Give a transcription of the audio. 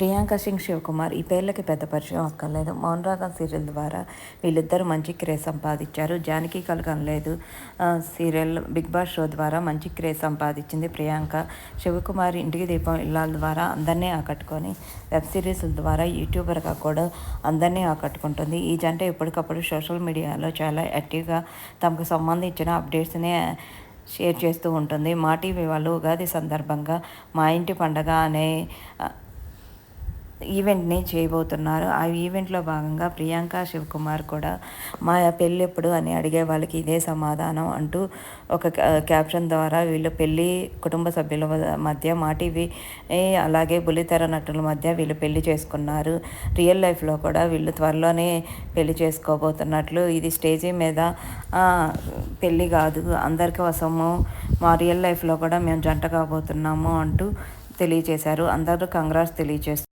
ప్రియాంక సింగ్, శివకుమార్ ఈ పేర్లకి పెద్ద పరిచయం అక్కర్లేదు. మౌన్ రాగం సీరియల్ ద్వారా వీళ్ళిద్దరూ మంచి క్రేజ్ సంపాదించారు. Janaki Kalaganaledu serial, Bigg Boss show ద్వారా మంచి క్రేజ్ సంపాదించింది ప్రియాంక. శివకుమార్ ఇంటికి దీపం ఇల్లాల ద్వారా అందరినీ ఆకట్టుకొని వెబ్ సిరీస్ల ద్వారా యూట్యూబర్గా కూడా అందరినీ ఆకట్టుకుంటుంది. ఈ జంట ఎప్పటికప్పుడు సోషల్ మీడియాలో చాలా యాక్టివ్గా తమకు సంబంధించిన అప్డేట్స్ని షేర్ చేస్తూ ఉంటుంది. మా టీవీ వాళ్ళు ఉగాది సందర్భంగా మా ఇంటి పండగ అనే ఈవెంట్ని చేయబోతున్నారు. ఆ ఈవెంట్లో భాగంగా ప్రియాంక, శివకుమార్ కూడా మా పెళ్ళి ఎప్పుడు అని అడిగే వాళ్ళకి ఇదే సమాధానం అంటూ ఒక క్యాప్షన్ ద్వారా వీళ్ళు పెళ్ళి కుటుంబ సభ్యుల మధ్య మా టీవీ అలాగే బుల్లితెర నటుల మధ్య వీళ్ళు పెళ్లి చేసుకున్నారు. రియల్ లైఫ్లో కూడా వీళ్ళు త్వరలోనే పెళ్లి చేసుకోబోతున్నట్లు, ఇది స్టేజీ మీద పెళ్ళి కాదు, అందరి కోసము మా రియల్ లైఫ్లో కూడా మేము జంట కాబోతున్నాము అంటూ తెలియజేశారు. అందరూ కంగ్రాట్స్ తెలియజేస్తారు.